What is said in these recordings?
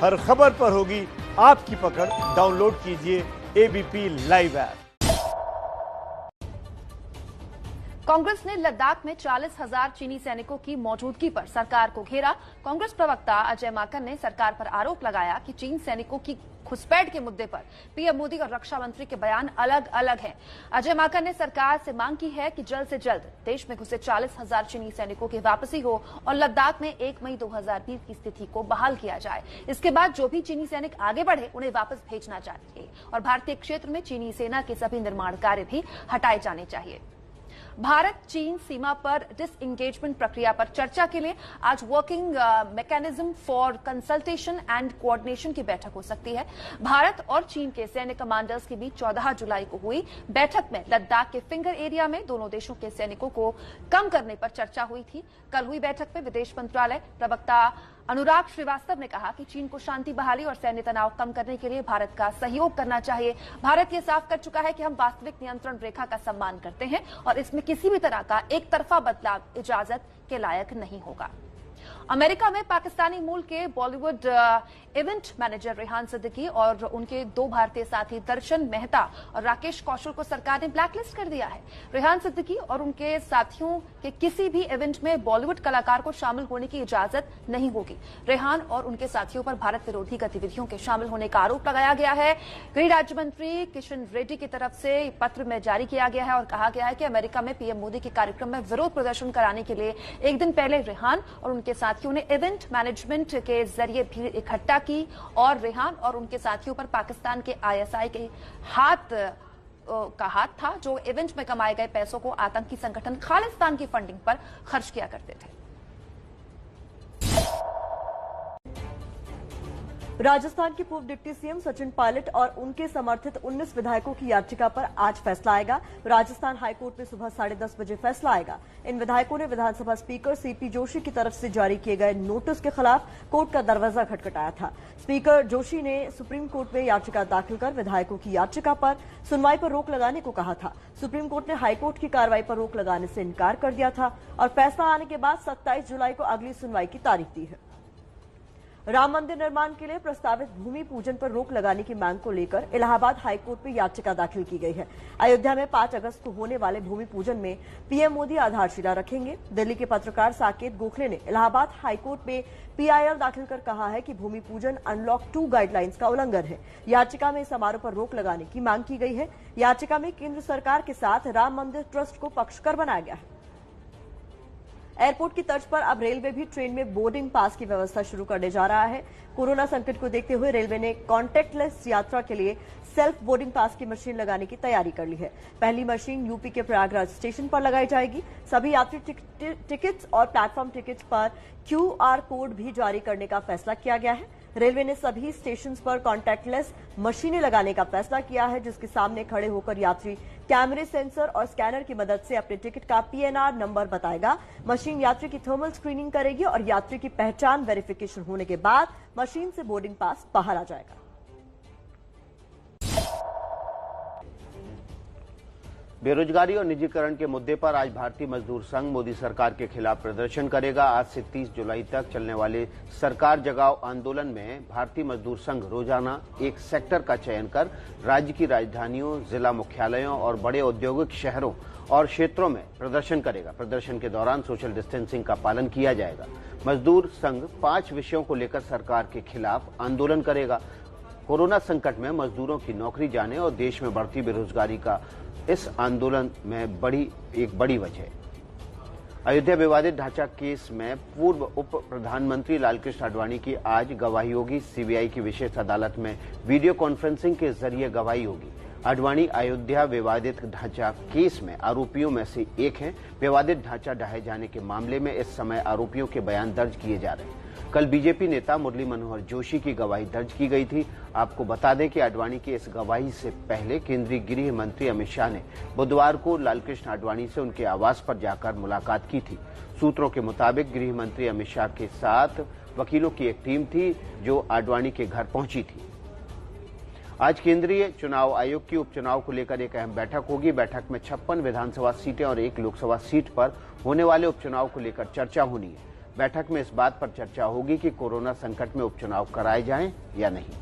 हर खबर पर होगी आपकी पकड़। डाउनलोड कीजिए एबीपी लाइव ऐप। कांग्रेस ने लद्दाख में 40,000 चीनी सैनिकों की मौजूदगी पर सरकार को घेरा। कांग्रेस प्रवक्ता अजय माकन ने सरकार पर आरोप लगाया कि चीन सैनिकों की घुसपैठ के मुद्दे पर पीएम मोदी और रक्षा मंत्री के बयान अलग अलग हैं। अजय माकन ने सरकार से मांग की है कि जल्द से जल्द देश में घुसे 40,000 चीनी सैनिकों की वापसी हो और लद्दाख में 1 मई 2020 की स्थिति को बहाल किया जाए। इसके बाद जो भी चीनी सैनिक आगे बढ़े उन्हें वापस भेजना चाहिए और भारतीय क्षेत्र में चीनी सेना के सभी निर्माण कार्य भी हटाए जाने चाहिए। भारत चीन सीमा पर डिसएंगेजमेंट प्रक्रिया पर चर्चा के लिए आज working mechanism for consultation and coordination की बैठक हो सकती है। भारत और चीन के सैन्य कमांडर्स के बीच 14 जुलाई को हुई बैठक में लद्दाख के फिंगर एरिया में दोनों देशों के सैनिकों को कम करने पर चर्चा हुई थी। कल हुई बैठक में विदेश मंत्रालय प्रवक्ता अनुराग श्रीवास्तव ने कहा कि चीन को शांति बहाली और सैन्य तनाव कम करने के लिए भारत का सहयोग करना चाहिए। भारत ये साफ कर चुका है कि हम वास्तविक नियंत्रण रेखा का सम्मान करते हैं और इसमें किसी भी तरह का एक तरफा बदलाव इजाजत के लायक नहीं होगा। अमेरिका में पाकिस्तानी मूल के बॉलीवुड इवेंट मैनेजर रेहान सिद्दीकी और उनके 2 भारतीय साथी दर्शन मेहता और राकेश कौशल को सरकार ने ब्लैकलिस्ट कर दिया है। रेहान सिद्दीकी और उनके साथियों के किसी भी इवेंट में बॉलीवुड कलाकार को शामिल होने की इजाजत नहीं होगी। रेहान और उनके साथियों पर भारत विरोधी गतिविधियों के शामिल होने का आरोप लगाया गया है। गृह राज्य मंत्री किशन रेड्डी की तरफ से पत्र में जारी किया गया है और कहा गया है कि अमेरिका में पीएम मोदी के कार्यक्रम में विरोध प्रदर्शन कराने के लिए एक दिन पहले रेहान और उनके साथियों ने इवेंट मैनेजमेंट के जरिए भीड़ इकट्ठा की और रेहान और उनके साथियों पर पाकिस्तान के आईएसआई के हाथ था, जो इवेंट में कमाए गए पैसों को आतंकी संगठन खालिस्तान की फंडिंग पर खर्च किया करते थे। राजस्थान के पूर्व डिप्टी सीएम सचिन पायलट और उनके समर्थित 19 विधायकों की याचिका पर आज फैसला आएगा। राजस्थान हाईकोर्ट में सुबह 10:30 बजे फैसला आएगा। इन विधायकों ने विधानसभा स्पीकर सीपी जोशी की तरफ से जारी किए गए नोटिस के खिलाफ कोर्ट का दरवाजा खटखटाया था। स्पीकर जोशी ने सुप्रीम कोर्ट में याचिका दाखिल कर विधायकों की याचिका पर सुनवाई पर रोक लगाने को कहा था। सुप्रीम कोर्ट ने हाईकोर्ट की कार्रवाई पर रोक लगाने से इनकार कर दिया था और फैसला आने के बाद 27 जुलाई को अगली सुनवाई की तारीख दी है। राम मंदिर निर्माण के लिए प्रस्तावित भूमि पूजन पर रोक लगाने की मांग को लेकर इलाहाबाद हाईकोर्ट में याचिका दाखिल की गई है। अयोध्या में 5 अगस्त को होने वाले भूमि पूजन में पीएम मोदी आधारशिला रखेंगे। दिल्ली के पत्रकार साकेत गोखले ने इलाहाबाद हाईकोर्ट में पीआईएल दाखिल कर कहा है कि भूमि पूजन अनलॉक 2 गाइडलाइंस का उल्लंघन है। याचिका में समारोह पर रोक लगाने की मांग की गई है। याचिका में केंद्र सरकार के साथ राम मंदिर ट्रस्ट को पक्षकार बनाया गया है। एयरपोर्ट की तर्ज पर अब रेलवे भी ट्रेन में बोर्डिंग पास की व्यवस्था शुरू करने जा रहा है। कोरोना संकट को देखते हुए रेलवे ने कॉन्टैक्टलेस यात्रा के लिए सेल्फ बोर्डिंग पास की मशीन लगाने की तैयारी कर ली है। पहली मशीन यूपी के प्रयागराज स्टेशन पर लगाई जाएगी। सभी यात्री टिकट्स और प्लेटफॉर्म टिकट्स पर क्यूआर कोड भी जारी करने का फैसला किया गया है। रेलवे ने सभी स्टेशन पर कॉन्टैक्टलेस मशीनें लगाने का फैसला किया है, जिसके सामने खड़े होकर यात्री कैमरे, सेंसर और स्कैनर की मदद से अपने टिकट का पीएनआर नंबर बताएगा। मशीन यात्री की थर्मल स्क्रीनिंग करेगी और यात्री की पहचान वेरिफिकेशन होने के बाद मशीन से बोर्डिंग पास बाहर आ जाएगा। बेरोजगारी और निजीकरण के मुद्दे पर आज भारतीय मजदूर संघ मोदी सरकार के खिलाफ प्रदर्शन करेगा। आज से 30 जुलाई तक चलने वाले सरकार जगाओ आंदोलन में भारतीय मजदूर संघ रोजाना एक सेक्टर का चयन कर राज्य की राजधानियों, जिला मुख्यालयों और बड़े औद्योगिक शहरों और क्षेत्रों में प्रदर्शन करेगा। प्रदर्शन के दौरान सोशल डिस्टेंसिंग का पालन किया जाएगा। मजदूर संघ 5 विषयों को लेकर सरकार के खिलाफ आंदोलन करेगा। कोरोना संकट में मजदूरों की नौकरी जाने और देश में बढ़ती बेरोजगारी का इस आंदोलन में एक बड़ी वजह है। अयोध्या विवादित ढांचा केस में पूर्व उप प्रधानमंत्री लालकृष्ण आडवाणी की आज गवाही होगी। सीबीआई की विशेष अदालत में वीडियो कॉन्फ्रेंसिंग के जरिए गवाही होगी। आडवाणी अयोध्या विवादित ढांचा केस में आरोपियों में से एक हैं। विवादित ढांचा ढहाए जाने के मामले में इस समय आरोपियों के बयान दर्ज किए जा रहे हैं। कल बीजेपी नेता मुरली मनोहर जोशी की गवाही दर्ज की गई थी। आपको बता दें कि आडवाणी की इस गवाही से पहले केंद्रीय गृह मंत्री अमित शाह ने बुधवार को लालकृष्ण आडवाणी से उनके आवास पर जाकर मुलाकात की थी। सूत्रों के मुताबिक गृह मंत्री अमित शाह के साथ वकीलों की एक टीम थी जो आडवाणी के घर पहुंची थी। आज केंद्रीय चुनाव आयोग की उपचुनाव को लेकर एक अहम बैठक होगी। बैठक में 56 विधानसभा सीटें और 1 लोकसभा सीट पर होने वाले उपचुनाव को लेकर चर्चा होनी है। बैठक में इस बात पर चर्चा होगी कि कोरोना संकट में उपचुनाव कराए जाएं या नहीं।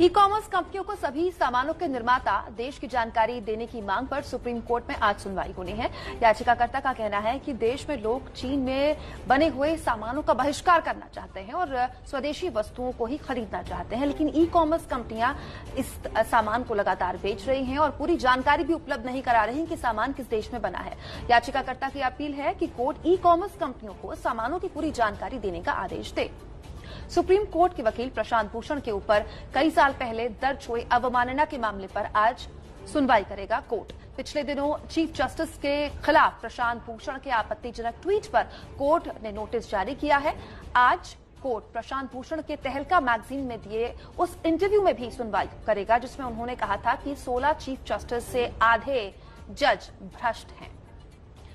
ई कॉमर्स कंपनियों को सभी सामानों के निर्माता देश की जानकारी देने की मांग पर सुप्रीम कोर्ट में आज सुनवाई होनी है। याचिकाकर्ता का कहना है कि देश में लोग चीन में बने हुए सामानों का बहिष्कार करना चाहते हैं और स्वदेशी वस्तुओं को ही खरीदना चाहते हैं, लेकिन ई कॉमर्स कंपनियां इस सामान को लगातार बेच रही हैं और पूरी जानकारी भी उपलब्ध नहीं करा रही कि सामान किस देश में बना है। याचिकाकर्ता की अपील है कि कोर्ट ई कॉमर्स कंपनियों को सामानों की पूरी जानकारी देने का आदेश दे। सुप्रीम कोर्ट के वकील प्रशांत भूषण के ऊपर कई साल पहले दर्ज हुए अवमानना के मामले पर आज सुनवाई करेगा कोर्ट। पिछले दिनों चीफ जस्टिस के खिलाफ प्रशांत भूषण के आपत्तिजनक ट्वीट पर कोर्ट ने नोटिस जारी किया है। आज कोर्ट प्रशांत भूषण के तहलका मैगजीन में दिए उस इंटरव्यू में भी सुनवाई करेगा जिसमें उन्होंने कहा था कि 16 चीफ जस्टिस से आधे जज भ्रष्ट हैं।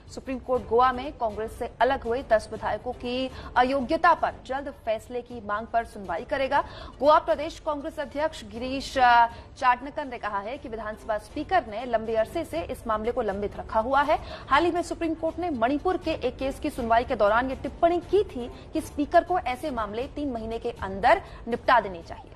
सुप्रीम कोर्ट गोवा में कांग्रेस से अलग हुए 10 विधायकों की अयोग्यता पर जल्द फैसले की मांग पर सुनवाई करेगा। गोवा प्रदेश कांग्रेस अध्यक्ष गिरीश चाटनकर ने कहा है कि विधानसभा स्पीकर ने लंबे अरसे से इस मामले को लंबित रखा हुआ है। हाल ही में सुप्रीम कोर्ट ने मणिपुर के एक केस की सुनवाई के दौरान ये टिप्पणी की थी कि स्पीकर को ऐसे मामले 3 महीने के अंदर निपटा देने चाहिए।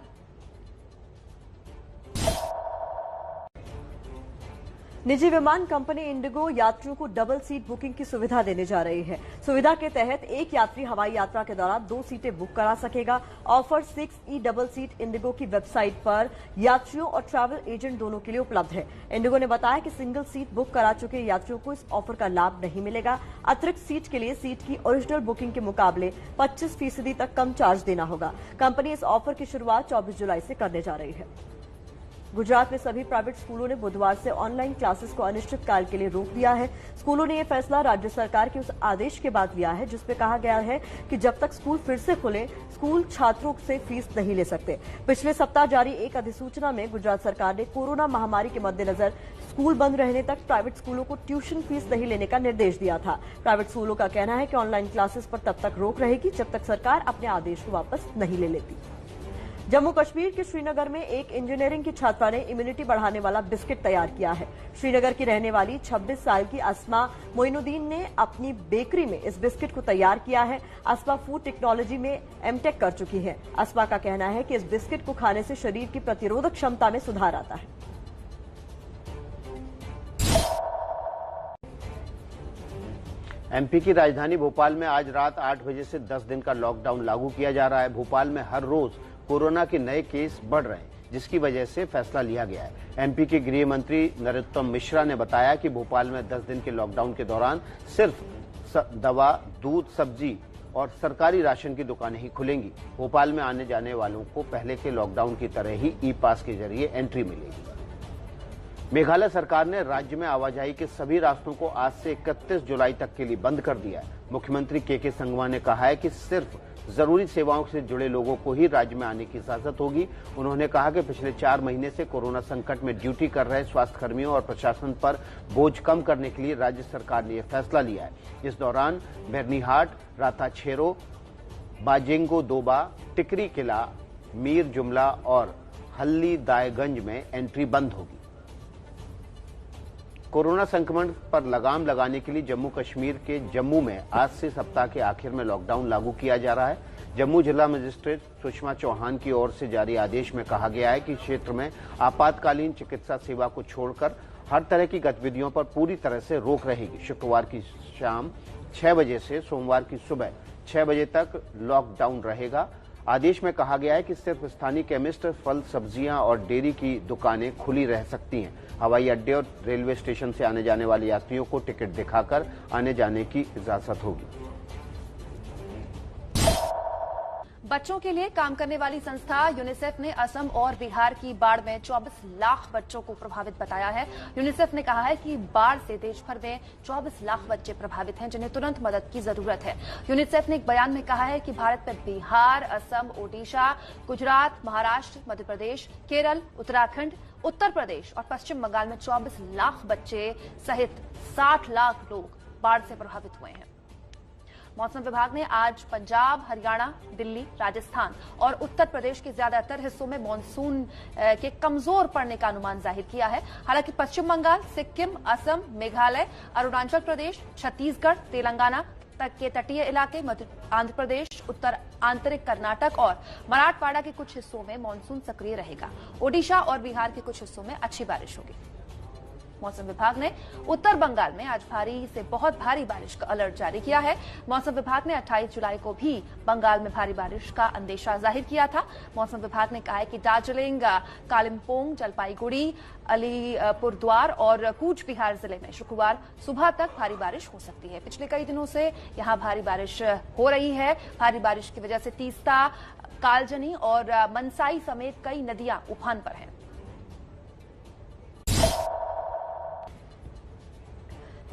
निजी विमान कंपनी इंडिगो यात्रियों को डबल सीट बुकिंग की सुविधा देने जा रही है। सुविधा के तहत एक यात्री हवाई यात्रा के दौरान 2 सीटें बुक करा सकेगा। Offer 6E double seat Indigo की वेबसाइट पर यात्रियों और ट्रैवल एजेंट दोनों के लिए उपलब्ध है। इंडिगो ने बताया कि सिंगल सीट बुक करा चुके यात्रियों को इस ऑफर का लाभ नहीं मिलेगा। अतिरिक्त सीट के लिए सीट की ओरिजिनल बुकिंग के मुकाबले 25% तक कम चार्ज देना होगा। कंपनी इस ऑफर की शुरुआत 24 जुलाई से करने जा रही है। गुजरात में सभी प्राइवेट स्कूलों ने बुधवार से ऑनलाइन क्लासेस को अनिश्चितकाल के लिए रोक दिया है। स्कूलों ने यह फैसला राज्य सरकार के उस आदेश के बाद लिया है जिसमें कहा गया है कि जब तक स्कूल फिर से खुले, स्कूल छात्रों से फीस नहीं ले सकते। पिछले सप्ताह जारी एक अधिसूचना में गुजरात सरकार ने कोरोना महामारी के मद्देनजर स्कूल बंद रहने तक प्राइवेट स्कूलों को ट्यूशन फीस नहीं लेने का निर्देश दिया था। प्राइवेट स्कूलों का कहना है कि ऑनलाइन क्लासेस पर तब तक रोक रहेगी जब तक सरकार अपने आदेश को वापस नहीं ले लेती। जम्मू कश्मीर के श्रीनगर में एक इंजीनियरिंग की छात्रा ने इम्यूनिटी बढ़ाने वाला बिस्किट तैयार किया है। श्रीनगर की रहने वाली 26 साल की अस्मा मोइनुद्दीन ने अपनी बेकरी में इस बिस्किट को तैयार किया है। अस्मा फूड टेक्नोलॉजी में एमटेक कर चुकी है। अस्मा का कहना है कि इस बिस्किट को खाने से शरीर की प्रतिरोधक क्षमता में सुधार आता है। एमपी की राजधानी भोपाल में आज रात 8 बजे से 10 दिन का लॉकडाउन लागू किया जा रहा है। भोपाल में हर रोज कोरोना के नए केस बढ़ रहे हैं, जिसकी वजह से फैसला लिया गया है। एमपी के गृह मंत्री नरोत्तम मिश्रा ने बताया कि भोपाल में 10 दिन के लॉकडाउन के दौरान सिर्फ दवा, दूध, सब्जी और सरकारी राशन की दुकानें ही खुलेंगी। भोपाल में आने जाने वालों को पहले के लॉकडाउन की तरह ही ई पास के जरिए एंट्री मिलेगी। मेघालय सरकार ने राज्य में आवाजाही के सभी रास्तों को आज से 31 जुलाई तक के लिए बंद कर दिया है। मुख्यमंत्री के संगमा ने कहा है कि सिर्फ जरूरी सेवाओं से जुड़े लोगों को ही राज्य में आने की इजाजत होगी। उन्होंने कहा कि पिछले 4 महीने से कोरोना संकट में ड्यूटी कर रहे स्वास्थ्यकर्मियों और प्रशासन पर बोझ कम करने के लिए राज्य सरकार ने यह फैसला लिया है। इस दौरान बेरनीहाट, राताछेरो, बाजेंगो दोबा, टिकरी किला, मीर जुमला और हल्ली दायगंज में एंट्री बंद होगी। कोरोना संक्रमण पर लगाम लगाने के लिए जम्मू कश्मीर के जम्मू में आज से सप्ताह के आखिर में लॉकडाउन लागू किया जा रहा है। जम्मू जिला मजिस्ट्रेट सुषमा चौहान की ओर से जारी आदेश में कहा गया है कि क्षेत्र में आपातकालीन चिकित्सा सेवा को छोड़कर हर तरह की गतिविधियों पर पूरी तरह से रोक रहेगी। शुक्रवार की शाम 6 बजे से सोमवार की सुबह 6 बजे तक लॉकडाउन रहेगा। आदेश में कहा गया है कि सिर्फ स्थानीय केमिस्ट, फल, सब्जियां और डेयरी की दुकानें खुली रह सकती हैं। हवाई अड्डे और रेलवे स्टेशन से आने जाने वाले यात्रियों को टिकट दिखाकर आने जाने की इजाजत होगी। बच्चों के लिए काम करने वाली संस्था यूनिसेफ ने असम और बिहार की बाढ़ में 24 लाख बच्चों को प्रभावित बताया है। यूनिसेफ ने कहा है कि बाढ़ से देश भर में 24 लाख बच्चे प्रभावित हैं जिन्हें तुरंत मदद की जरूरत है। यूनिसेफ ने एक बयान में कहा है कि भारत में बिहार, असम, ओडिशा, गुजरात, महाराष्ट्र, मध्य प्रदेश, केरल, उत्तराखंड, उत्तर प्रदेश और पश्चिम बंगाल में 24 लाख बच्चे सहित 60 लाख लोग बाढ़ से प्रभावित हुए हैं। मौसम विभाग ने आज पंजाब, हरियाणा, दिल्ली, राजस्थान और उत्तर प्रदेश के ज्यादातर हिस्सों में मानसून के कमजोर पड़ने का अनुमान जाहिर किया है। हालांकि पश्चिम बंगाल, सिक्किम, असम, मेघालय, अरुणाचल प्रदेश, छत्तीसगढ़, तेलंगाना तक के तटीय इलाके, आंध्र प्रदेश, उत्तर आंतरिक कर्नाटक और मराठवाड़ा के कुछ हिस्सों में मानसून सक्रिय रहेगा। ओडिशा और बिहार के कुछ हिस्सों में अच्छी बारिश होगी। मौसम विभाग ने उत्तर बंगाल में आज भारी से बहुत भारी बारिश का अलर्ट जारी किया है। मौसम विभाग ने 28 जुलाई को भी बंगाल में भारी बारिश का अंदेशा जाहिर किया था। मौसम विभाग ने कहा है कि दार्जिलिंग, कालिम्पोंग, जलपाईगुड़ी, अलीपुरद्वार और कूच बिहार जिले में शुक्रवार सुबह तक भारी बारिश हो सकती है। पिछले कई दिनों से यहां भारी बारिश हो रही है। भारी बारिश की वजह से तीस्ता, कालजनी और मनसाई समेत कई नदियां उफान पर हैं।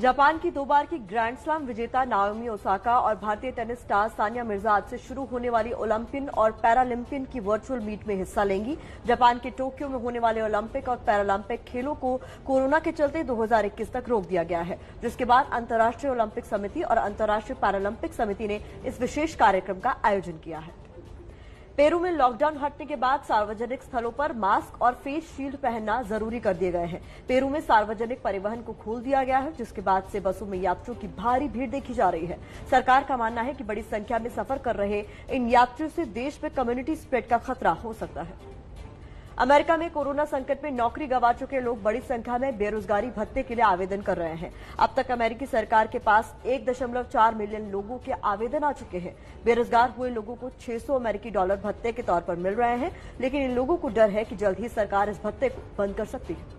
जापान की 2 बार की ग्रैंड स्लैम विजेता नाओमी ओसाका और भारतीय टेनिस स्टार सानिया मिर्जा आज से शुरू होने वाली ओलंपियन और पैरालंपियन की वर्चुअल मीट में हिस्सा लेंगी। जापान के टोक्यो में होने वाले ओलंपिक और पैरालंपिक खेलों को कोरोना के चलते 2021 तक रोक दिया गया है, जिसके बाद अंतर्राष्ट्रीय ओलंपिक समिति और अंतर्राष्ट्रीय पैरालंपिक समिति ने इस विशेष कार्यक्रम का आयोजन किया है। पेरू में लॉकडाउन हटने के बाद सार्वजनिक स्थलों पर मास्क और फेस शील्ड पहनना जरूरी कर दिए गए हैं। पेरू में सार्वजनिक परिवहन को खोल दिया गया है, जिसके बाद से बसों में यात्रियों की भारी भीड़ देखी जा रही है। सरकार का मानना है कि बड़ी संख्या में सफर कर रहे इन यात्रियों से देश में कम्युनिटी स्प्रेड का खतरा हो सकता है। अमेरिका में कोरोना संकट में नौकरी गंवा चुके लोग बड़ी संख्या में बेरोजगारी भत्ते के लिए आवेदन कर रहे हैं। अब तक अमेरिकी सरकार के पास 1.4 मिलियन लोगों के आवेदन आ चुके हैं। बेरोजगार हुए लोगों को $600 भत्ते के तौर पर मिल रहे हैं, लेकिन इन लोगों को डर है कि जल्द ही सरकार इस भत्ते को बंद कर सकती है।